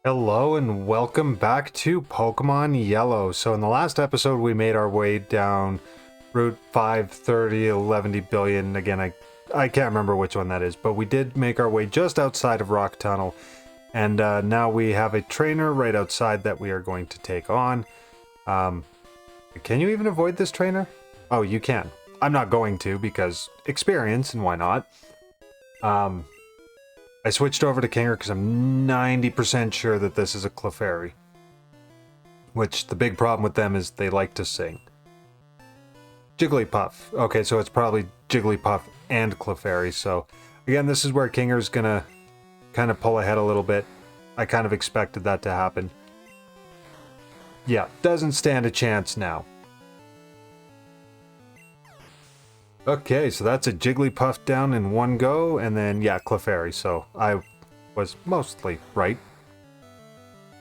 Hello and welcome back to Pokemon Yellow. So in the last episode we made our way down Route 530 11 billion. Again, I can't remember which one that is, but we did make our way just outside of Rock Tunnel. And now we have a trainer right outside that we are going to take on. Can you even avoid this trainer? Oh, you can. I'm not going to because experience, and why not? I switched over to Kinger because I'm 90% sure that this is a Clefairy. Which, the big problem with them is they like to sing. Jigglypuff. Okay, so it's probably Jigglypuff and Clefairy, so... Again, this is where Kinger's gonna kind of pull ahead a little bit. I kind of expected that to happen. Yeah, doesn't stand a chance now. Okay, so that's a Jigglypuff down in one go, and then, yeah, Clefairy, so I was mostly right.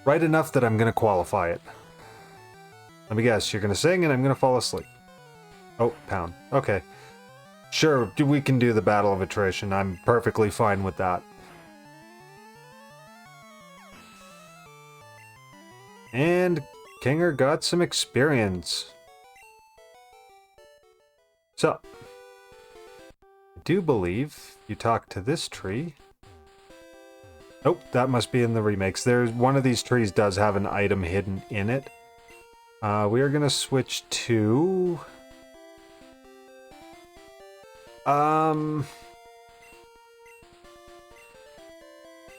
Right enough that I'm going to qualify it. Let me guess, you're going to sing and I'm going to fall asleep. Oh, pound. Okay. Sure, we can do the Battle of Attrition. I'm perfectly fine with that. And Kinger got some experience. So, I do believe you talk to this tree. Nope, that must be in the remakes. There's one of these trees does have an item hidden in it. We are gonna switch to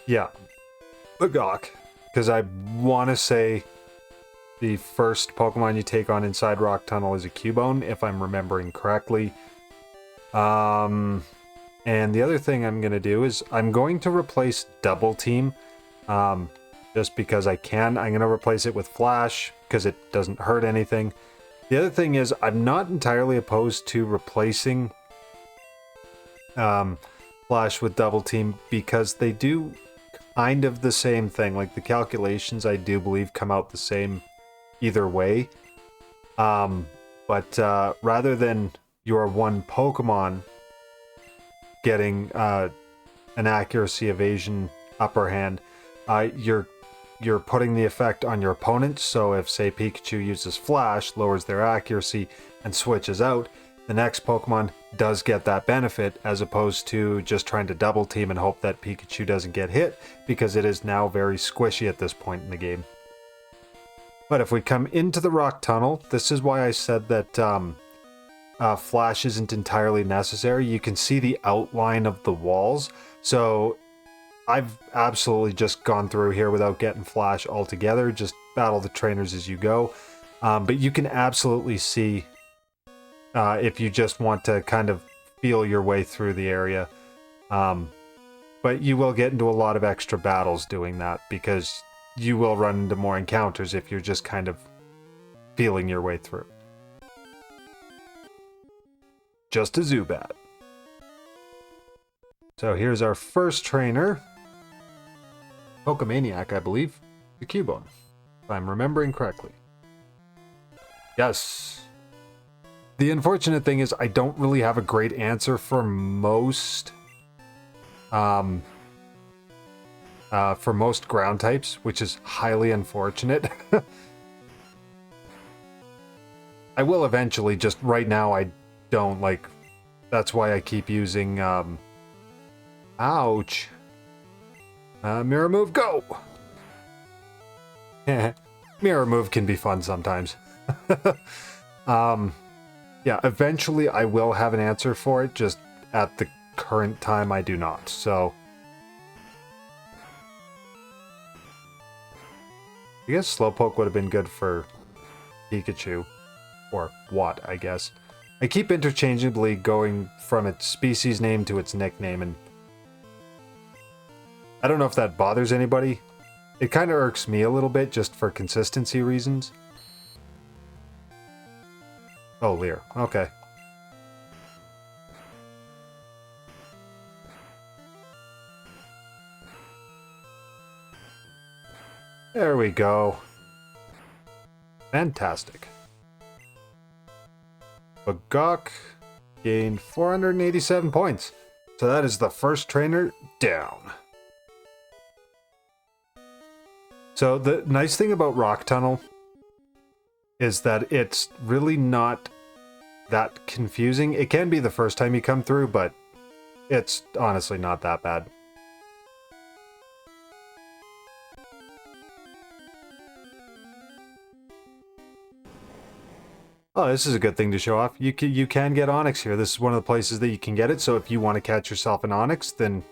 yeah, the Gawk, because I want to say the first Pokemon you take on inside Rock Tunnel is a Cubone, if I'm remembering correctly. And the other thing I'm going to do is I'm going to replace Double Team, just because I can. I'm going to replace it with Flash, because it doesn't hurt anything. The other thing is I'm not entirely opposed to replacing Flash with Double Team, because they do kind of the same thing. Like, the calculations, I do believe, come out the same either way. But rather than your one Pokemon getting an accuracy evasion upper hand, you're putting the effect on your opponent. So if, say, Pikachu uses Flash, lowers their accuracy, and switches out, the next Pokemon does get that benefit, as opposed to just trying to double team and hope that Pikachu doesn't get hit, because it is now very squishy at this point in the game. But if we come into the Rock Tunnel, this is why I said that Flash isn't entirely necessary. You can see the outline of the walls, so I've absolutely just gone through here without getting Flash altogether. Just battle the trainers as you go. But you can absolutely see if you just want to kind of feel your way through the area. But you will get into a lot of extra battles doing that, because you will run into more encounters if you're just kind of feeling your way through. Just a Zubat. So here's our first trainer. Pokemaniac, I believe. The Cubone, if I'm remembering correctly. Yes. The unfortunate thing is I don't really have a great answer for most ground types, which is highly unfortunate. I will eventually, just right now I don't, like, that's why I keep using ouch. Mirror move, go. Mirror move can be fun sometimes. Yeah, eventually I will have an answer for it, just at the current time I do not. So I guess Slowpoke would have been good for Pikachu, or Watt, I guess. I keep interchangeably going from its species name to its nickname, and I don't know if that bothers anybody. It kind of irks me a little bit, just for consistency reasons. Oh, Lear. Okay. There we go. Fantastic. Bagok gained 487 points. So that is the first trainer down. So the nice thing about Rock Tunnel is that it's really not that confusing. It can be the first time you come through, but it's honestly not that bad. Oh, this is a good thing to show off. You can get Onyx here. This is one of the places that you can get it, so if you want to catch yourself an Onyx, then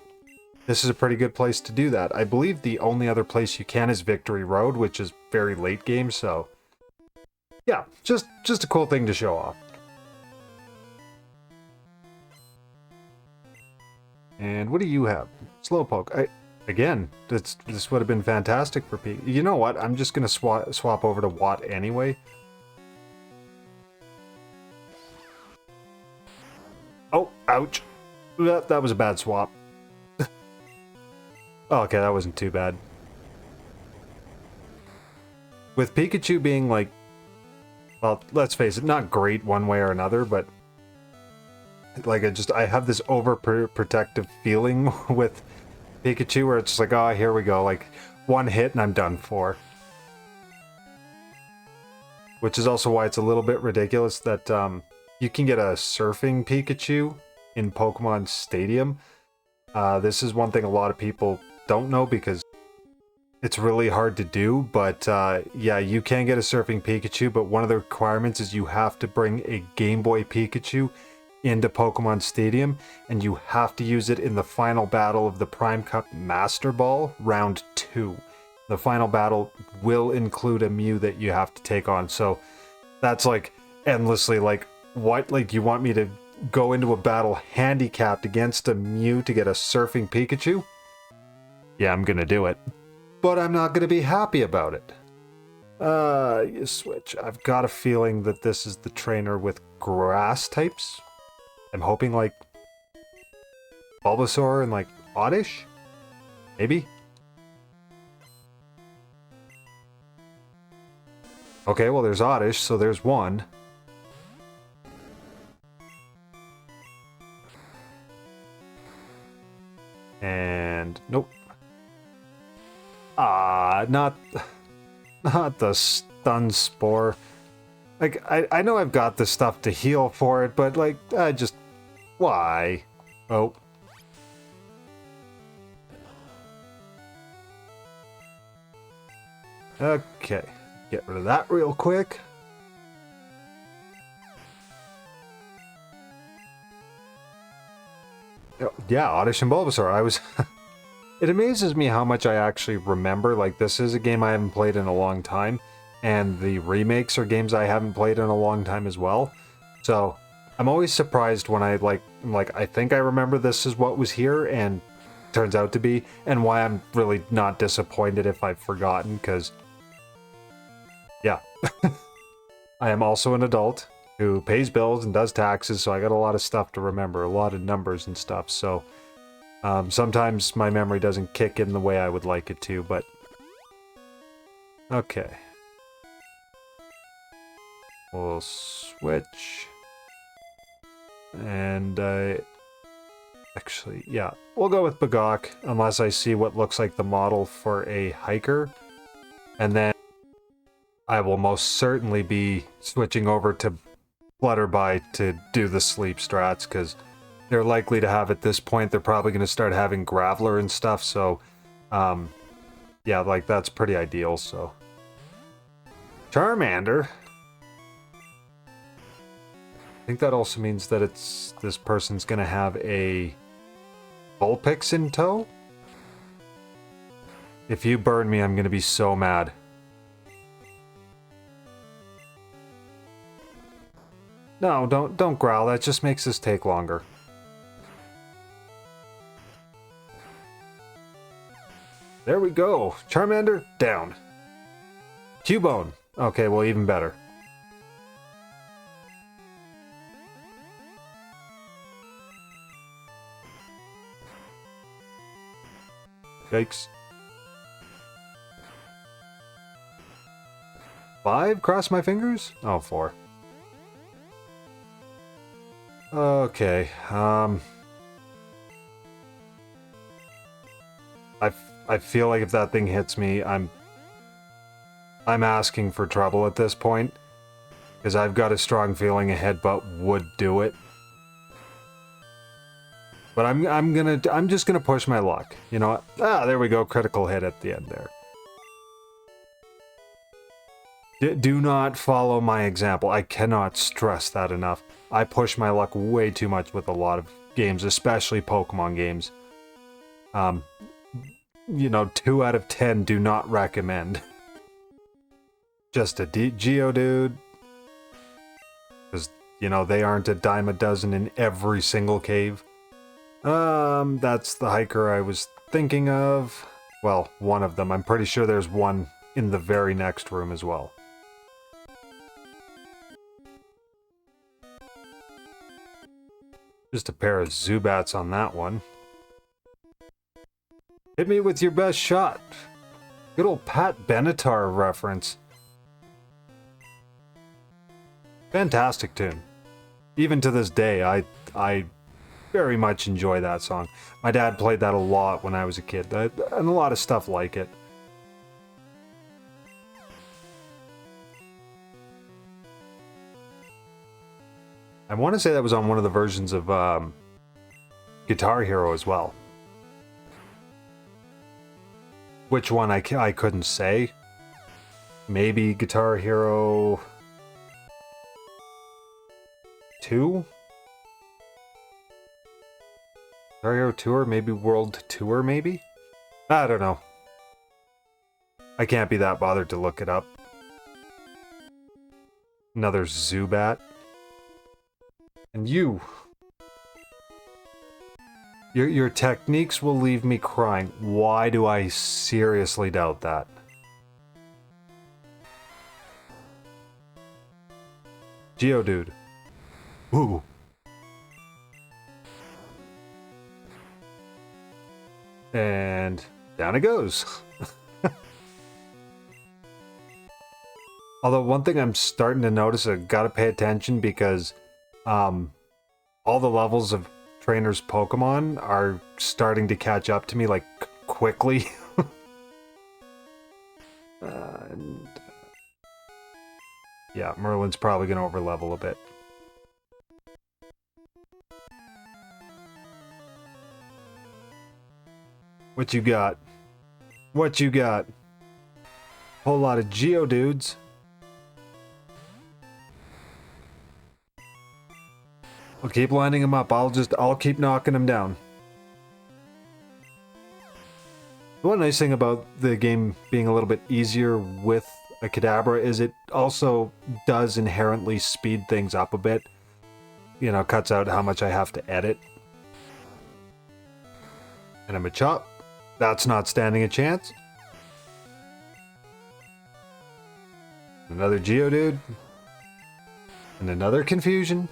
this is a pretty good place to do that. I believe the only other place you can is Victory Road, which is very late game, so... yeah, just a cool thing to show off. And what do you have? Slowpoke. Again, this would have been fantastic for Pikachu. You know what? I'm just going to swap over to Watt anyway. Oh, ouch. That was a bad swap. Okay, that wasn't too bad. With Pikachu being like, well, let's face it, not great one way or another, but like I have this overprotective feeling with Pikachu where it's just like, oh, here we go, like one hit and I'm done for. Which is also why it's a little bit ridiculous that you can get a surfing Pikachu in Pokemon Stadium. This is one thing a lot of people don't know because it's really hard to do, but yeah, you can get a surfing Pikachu, but one of the requirements is you have to bring a Game Boy Pikachu into Pokemon Stadium, and you have to use it in the final battle of the Prime Cup Master Ball, Round 2. The final battle will include a Mew that you have to take on, so that's like endlessly like, what, like you want me to go into a battle handicapped against a Mew to get a surfing Pikachu? Yeah, I'm gonna do it. But I'm not gonna be happy about it. You switch. I've got a feeling that this is the trainer with grass types. I'm hoping like Bulbasaur and like Oddish? Maybe? Okay, well there's Oddish, so there's one. And nope. Not the stun spore. Like I know I've got the stuff to heal for it, but like why? Oh. Okay. Get rid of that real quick. Yeah, Oddish and Bulbasaur. I was... It amazes me how much I actually remember. Like, this is a game I haven't played in a long time, and the remakes are games I haven't played in a long time as well. So, I'm always surprised when I'm like, I think I remember this is what was here, and turns out to be, and why I'm really not disappointed if I've forgotten, because... yeah. I am also an adult who pays bills and does taxes, so I got a lot of stuff to remember, a lot of numbers and stuff, so... sometimes my memory doesn't kick in the way I would like it to, but... okay. We'll switch. And, actually, yeah. We'll go with Bagok, unless I see what looks like the model for a hiker. And then I will most certainly be switching over to Flutterby to do the sleep strats, because... they're likely to have at this point, they're probably going to start having Graveler and stuff, so, yeah, like, that's pretty ideal, so. Charmander. I think that also means that this person's going to have a Vulpix in tow? If you burn me, I'm going to be so mad. No, don't growl, that just makes this take longer. There we go. Charmander, down. Cubone. Okay, well, even better. Yikes. 5? Cross my fingers? Oh, 4. Okay, I feel like if that thing hits me, I'm I'm asking for trouble at this point, because I've got a strong feeling a headbutt would do it. But I'm just gonna push my luck. You know what? Ah, there we go. Critical hit at the end there. Do not follow my example. I cannot stress that enough. I push my luck way too much with a lot of games, especially Pokemon games. You know, 2 out of 10 do not recommend. Just a Geodude. Because, you know, they aren't a dime a dozen in every single cave. That's the hiker I was thinking of. Well, one of them. I'm pretty sure there's one in the very next room as well. Just a pair of Zubats on that one. Hit me with your best shot. Good old Pat Benatar reference. Fantastic tune. Even to this day, I very much enjoy that song. My dad played that a lot when I was a kid, and a lot of stuff like it. I want to say that was on one of the versions of Guitar Hero as well. Which one I couldn't say. Maybe Guitar Hero 2? Guitar Hero Tour? Maybe World Tour, maybe? I don't know. I can't be that bothered to look it up. Another Zubat. And you. Your techniques will leave me crying. Why do I seriously doubt that? Geodude. Ooh. And down it goes. Although one thing I'm starting to notice, I gotta pay attention because all the levels of trainers Pokemon are starting to catch up to me, like, quickly. And yeah, Merlin's probably gonna overlevel a bit. What you got? What you got? Whole lot of Geodudes. I'll keep lining them up. I'll keep knocking them down. The one nice thing about the game being a little bit easier with a Kadabra is it also does inherently speed things up a bit. You know, cuts out how much I have to edit. And I'm a Machop. That's not standing a chance. Another Geodude. And another Confusion.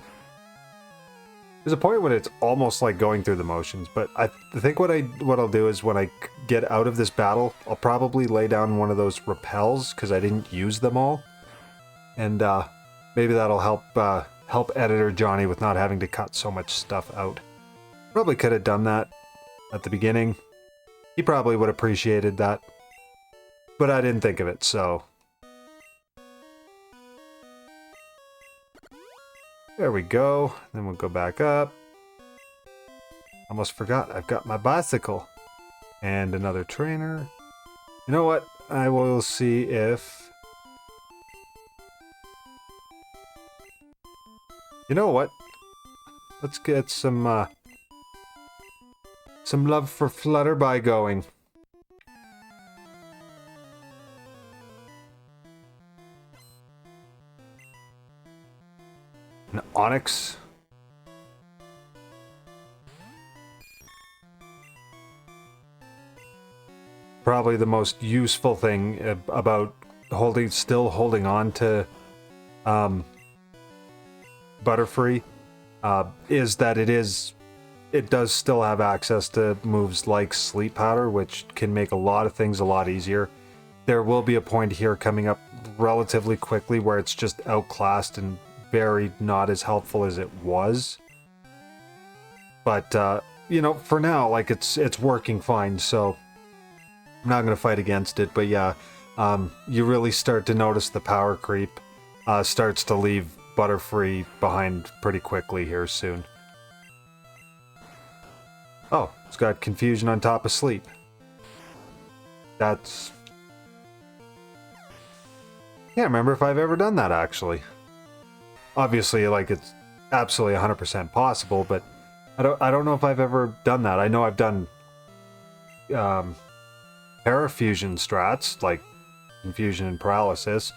There's a point when it's almost like going through the motions, but I think what I'll do is when I get out of this battle, I'll probably lay down one of those repels because I didn't use them all, and maybe that'll help editor Johnny with not having to cut so much stuff out. Probably could have done that at the beginning. He probably would have appreciated that, but I didn't think of it, so. There we go. Then we'll go back up. Almost forgot, I've got my bicycle. And another trainer. You know what? I will see if... You know what? Let's get some love for Flutterby going. An Onyx. Probably the most useful thing about still holding on to Butterfree is that it does still have access to moves like Sleep Powder, which can make a lot of things a lot easier. There will be a point here coming up relatively quickly where it's just outclassed and very not as helpful as it was. But, you know, for now, like, it's working fine, so I'm not going to fight against it. But yeah, you really start to notice the power creep starts to leave Butterfree behind pretty quickly here soon. Oh, it's got Confusion on top of Sleep. That's... Can't remember if I've ever done that, actually. Obviously, like, it's absolutely 100% possible, but I don't know if I've ever done that. I know I've done Parafusion strats, like Confusion and Paralysis,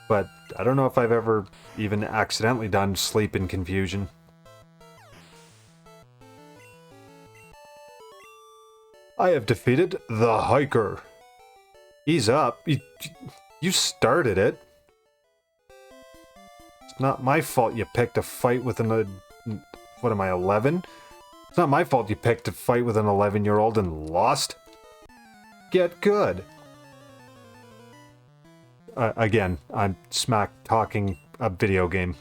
but I don't know if I've ever even accidentally done Sleep and Confusion. I have defeated the Hiker. Ease up. You started it. It's not my fault you picked a fight with an... what am I, 11? It's not my fault you picked a fight with an 11-year-old and lost. Get good. Again, I'm smack talking a video game.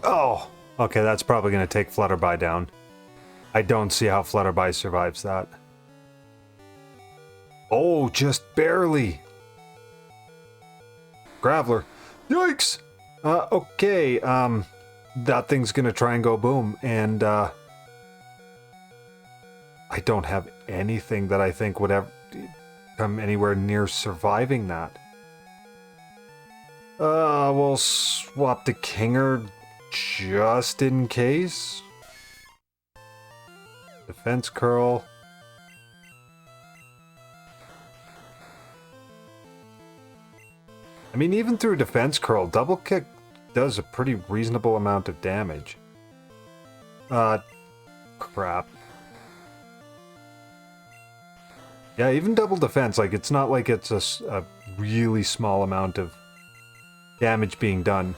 Oh, okay, that's probably going to take Flutterby down. I don't see how Flutterby survives that. Oh, just barely. Graveler. Yikes! Okay, that thing's gonna try and go boom, and, I don't have anything that I think would ever come anywhere near surviving that. We'll swap to Kinger just in case. Defense Curl. I mean, even through Defense Curl, Double Kick does a pretty reasonable amount of damage. Crap. Yeah, even Double Defense, like, it's not like it's a really small amount of damage being done.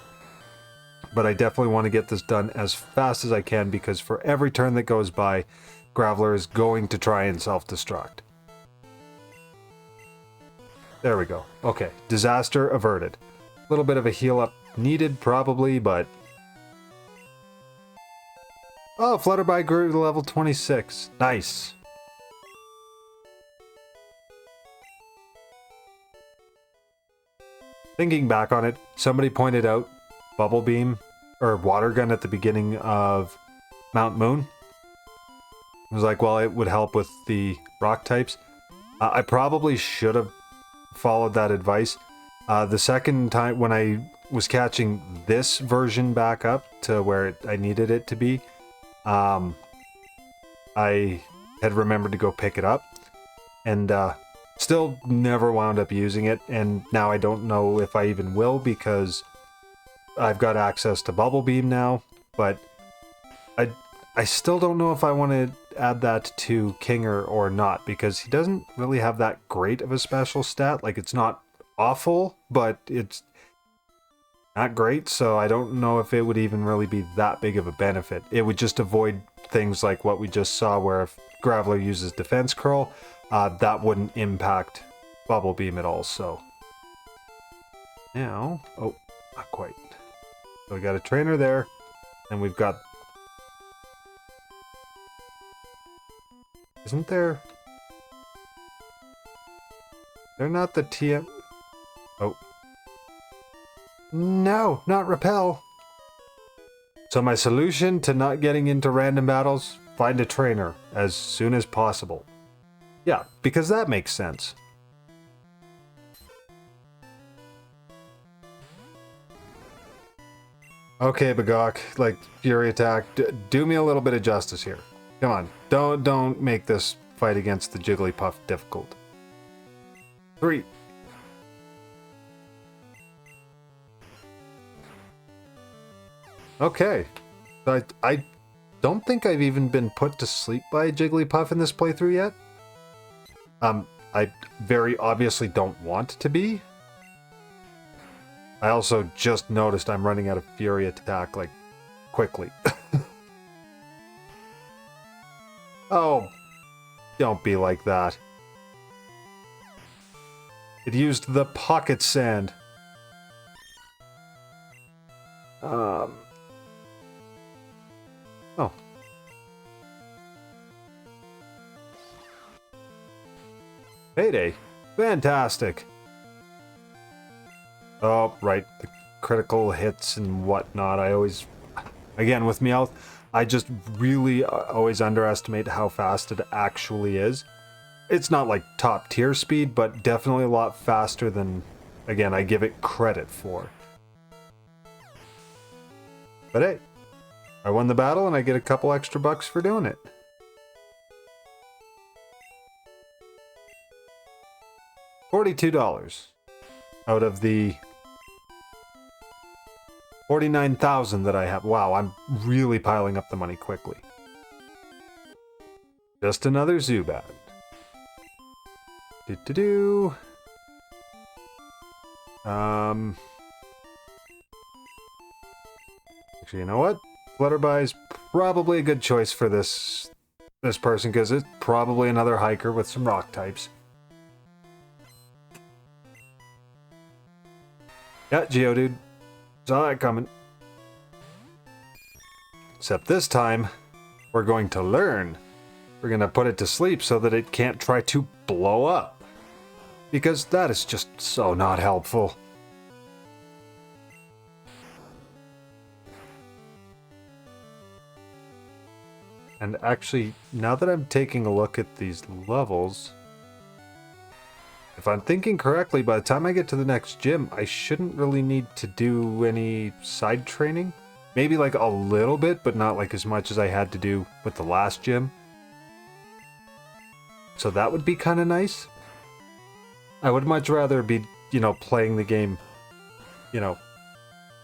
But I definitely want to get this done as fast as I can, because for every turn that goes by, Graveler is going to try and self-destruct. There we go. Okay, disaster averted. A little bit of a heal up needed, probably, but... Oh, Flutterby grew to level 26. Nice. Thinking back on it, somebody pointed out Bubble Beam, or Water Gun at the beginning of Mount Moon. It was like, well, it would help with the rock types. I probably should have followed that advice. The second time when I was catching this version back up to where I needed it to be, I had remembered to go pick it up, and still never wound up using it, and now I don't know if I even will, because I've got access to Bubble Beam now, but I still don't know if I want to add that to Kinger or not, because he doesn't really have that great of a special stat. Like, it's not awful, but it's not great, so I don't know if it would even really be that big of a benefit. It would just avoid things like what we just saw, where if Graveler uses Defense Curl, that wouldn't impact Bubble Beam at all, so... Now... Oh, not quite. So we got a trainer there, and we've got... Isn't there... They're not the TM... Oh. No, not Repel! So my solution to not getting into random battles? Find a trainer as soon as possible. Yeah, because that makes sense. Okay, Bagok, like, Fury Attack, do me a little bit of justice here. Come on, don't make this fight against the Jigglypuff difficult. 3. Okay. I don't think I've even been put to sleep by a Jigglypuff in this playthrough yet. I very obviously don't want to be. I also just noticed I'm running out of Fury Attack, like, quickly. Oh, don't be like that. It used the Pocket Sand. Oh. Payday. Fantastic. Oh, right. The critical hits and whatnot. I always... Again, with Meowth, I just really always underestimate how fast it actually is. It's not like top tier speed, but definitely a lot faster than, again, I give it credit for. But hey, I won the battle and I get a couple extra bucks for doing it. $42 out of the 49,000 that I have. Wow, I'm really piling up the money quickly. Just another Zubat. Do-do-do. Actually, you know what? Flutterby is probably a good choice for this person, because it's probably another hiker with some rock types. Yeah, Geodude. Saw that coming. Except this time, we're going to learn. We're going to put it to sleep so that it can't try to blow up. Because that is just so not helpful. And actually, now that I'm taking a look at these levels, if I'm thinking correctly, by the time I get to the next gym, I shouldn't really need to do any side training. Maybe like a little bit, but not like as much as I had to do with the last gym. So that would be kind of nice. I would much rather be, playing the game,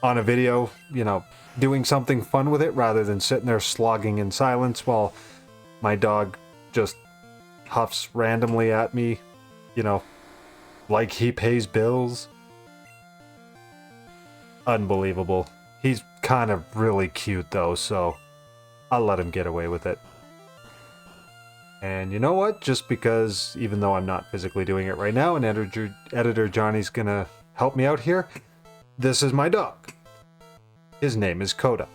on a video, doing something fun with it rather than sitting there slogging in silence while my dog just huffs randomly at me, like he pays bills. Unbelievable. He's kind of really cute though, so I'll let him get away with it. And you know what? Just because, even though I'm not physically doing it right now, and editor Johnny's gonna help me out here, this is my dog. His name is Coda.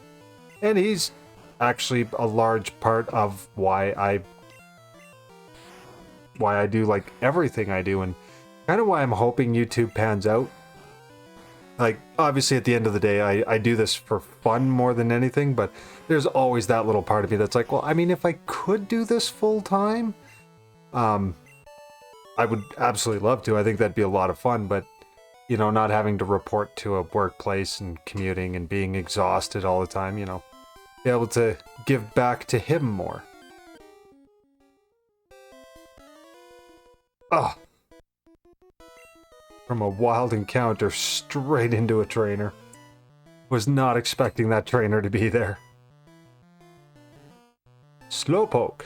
And he's actually a large part of why I do like everything I do, and kind of why I'm hoping YouTube pans out. Like, obviously at the end of the day, I do this for fun more than anything, but there's always that little part of me that's like, well, I mean, if I could do this full time, I would absolutely love to. I think that'd be a lot of fun, but, not having to report to a workplace and commuting and being exhausted all the time, be able to give back to him more. Oh. From a wild encounter straight into a trainer. Was not expecting that trainer to be there. Slowpoke.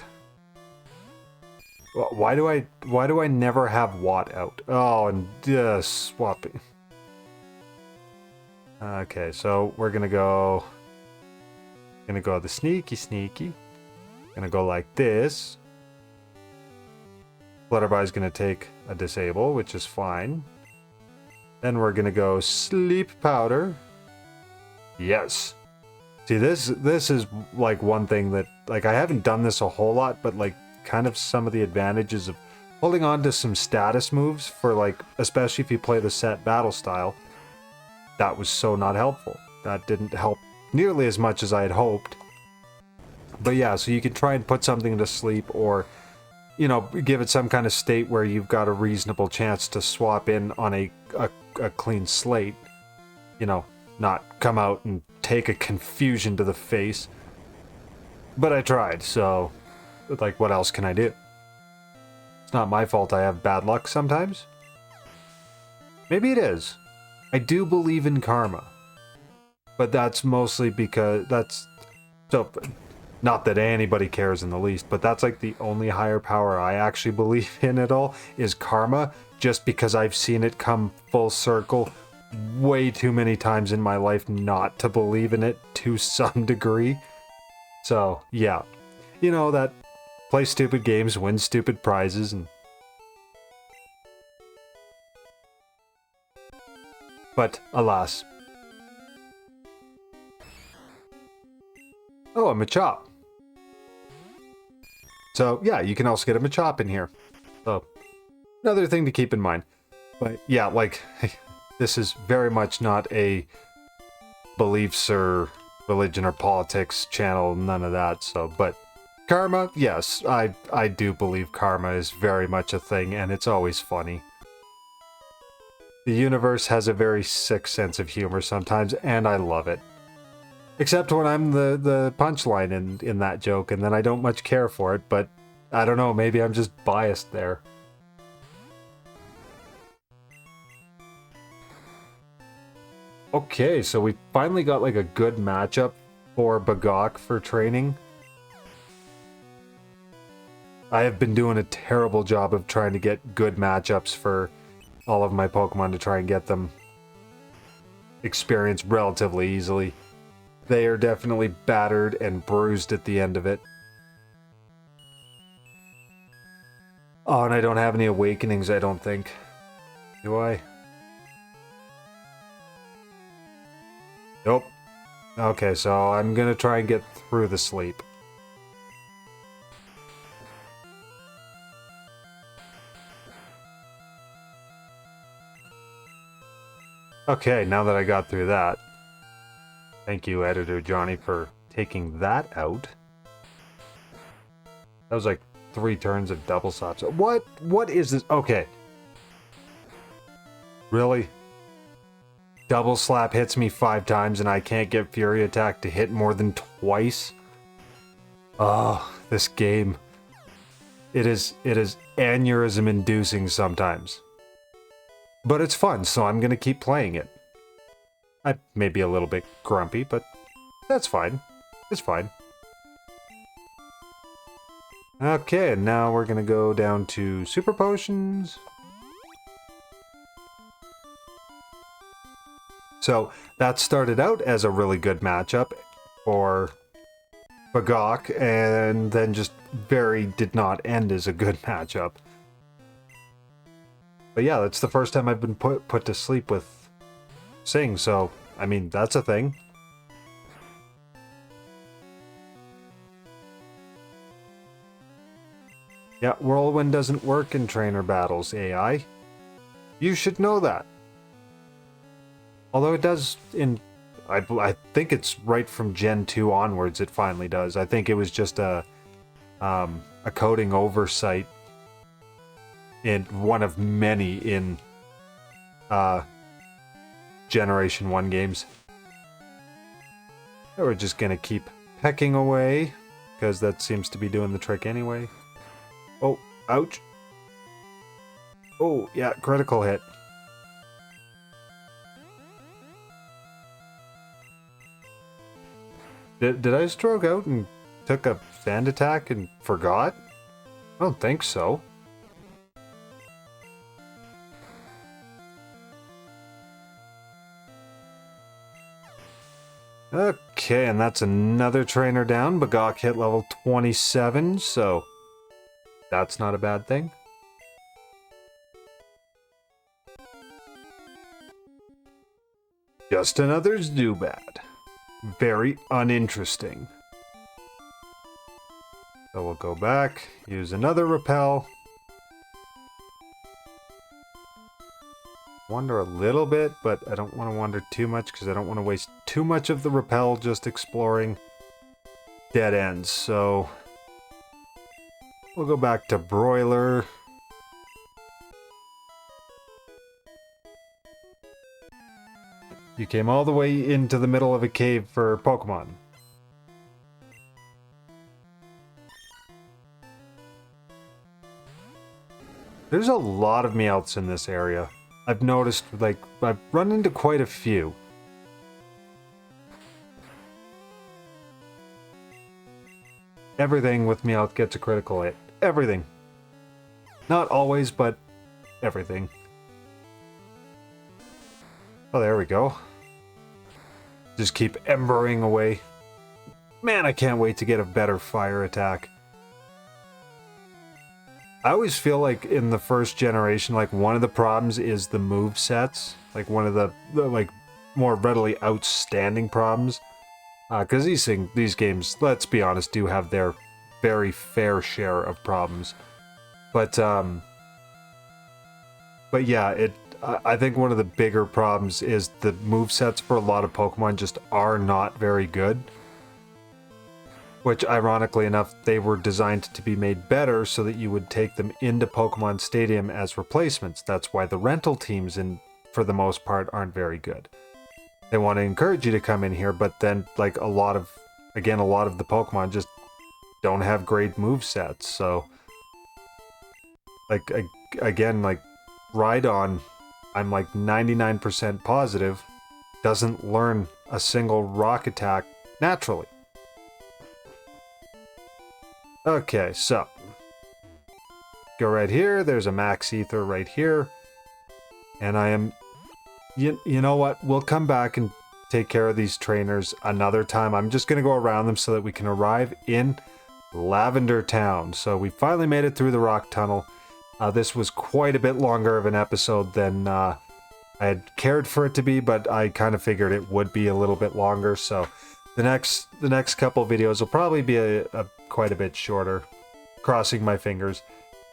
Why do I never have Watt out? Oh, and swapping. Okay, so we're gonna go the sneaky. Gonna go like this. Flutterby's gonna take a disable, which is fine. Then we're gonna go sleep powder. Yes. See, this is like one thing that, like, I haven't done this a whole lot, but like kind of some of the advantages of holding on to some status moves for, like, especially if you play the set battle style, that was so not helpful. That didn't help nearly as much as I had hoped. But yeah, so you can try and put something to sleep, or give it some kind of state where you've got a reasonable chance to swap in on a clean slate. Not come out and take a confusion to the face. But I tried, so, like, what else can I do? It's not my fault I have bad luck sometimes. Maybe it is. I do believe in karma. But that's mostly because so, not that anybody cares in the least, but that's like the only higher power I actually believe in at all, is karma, just because I've seen it come full circle way too many times in my life not to believe in it to some degree. So, yeah. That play stupid games, win stupid prizes, and... But, alas. Oh, a Machop. So, yeah, you can also get a Machop in here. So, another thing to keep in mind. But, yeah, like, this is very much not a beliefs or religion or politics channel, none of that, so, but karma, yes, I do believe karma is very much a thing, and it's always funny. The universe has a very sick sense of humor sometimes, and I love it. Except when I'm the punchline in that joke, and then I don't much care for it, but I don't know, maybe I'm just biased there. Okay, so we finally got like a good matchup for Bagok for training. I have been doing a terrible job of trying to get good matchups for all of my Pokemon to try and get them experienced relatively easily. They are definitely battered and bruised at the end of it. Oh, and I don't have any awakenings, I don't think. Do I? Nope. Okay, so I'm gonna try and get through the sleep. Okay, now that I got through that. Thank you, Editor Johnny, for taking that out. That was like 3 turns of double slaps. What is this? Okay. Really? Double slap hits me 5 times and I can't get Fury Attack to hit more than twice? Oh, this game. It is aneurysm inducing sometimes. But it's fun, so I'm gonna keep playing it. I may be a little bit grumpy, but that's fine. It's fine. Okay, and now we're gonna go down to Super Potions. So that started out as a really good matchup for Bagok, and then just did not end as a good matchup. But yeah, that's the first time I've been put to sleep with Sing, so, I mean, that's a thing. Yeah, Whirlwind doesn't work in trainer battles, AI. You should know that. Although it does in... I think it's right from Gen 2 onwards it finally does. I think it was just a coding oversight in one of many in Generation 1 games. We're just gonna keep pecking away, because that seems to be doing the trick anyway. Oh, ouch. Oh, yeah, critical hit. Did I stroke out and took a sand attack and forgot? I don't think so. Okay, and that's another trainer down. Bagok hit level 27, so that's not a bad thing. Just another Zubat. Very uninteresting. So we'll go back, use another repel. Wander a little bit, but I don't want to wander too much because I don't want to waste too much of the repel just exploring dead ends. So we'll go back to Broiler. You came all the way into the middle of a cave for Pokemon. There's a lot of Meowths in this area. I've noticed, like, I've run into quite a few. Everything with Meowth gets a critical hit. Everything. Not always, but everything. Oh, there we go. Just keep embering away. Man, I can't wait to get a better fire attack. I always feel like in the first generation, like, one of the problems is the move sets. Like, one of the like, more readily outstanding problems Because these games, let's be honest, do have their very fair share of problems. But yeah, I think one of the bigger problems is the movesets for a lot of Pokemon just are not very good. Which, ironically enough, they were designed to be made better so that you would take them into Pokemon Stadium as replacements. That's why the rental teams, for the most part, aren't very good. They want to encourage you to come in here, but then, like, a lot of the Pokemon just don't have great movesets, so... Like, again, like, Rhydon, I'm like 99% positive, doesn't learn a single rock attack naturally. Okay, so go right here. There's a Max Ether right here. And I am... You know what? We'll come back and take care of these trainers another time. I'm just going to go around them so that we can arrive in Lavender Town. So we finally made it through the rock tunnel. This was quite a bit longer of an episode than I had cared for it to be, but I kind of figured it would be a little bit longer. So the next couple videos will probably be quite a bit shorter, crossing my fingers.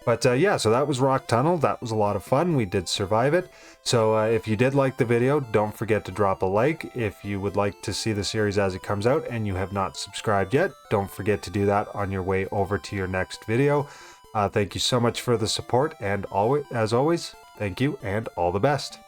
But yeah, so that was Rock Tunnel. That was a lot of fun. We did survive it. So if you did like the video, don't forget to drop a like. If you would like to see the series as it comes out and you have not subscribed yet, don't forget to do that on your way over to your next video. Thank you so much for the support, and as always, thank you and all the best.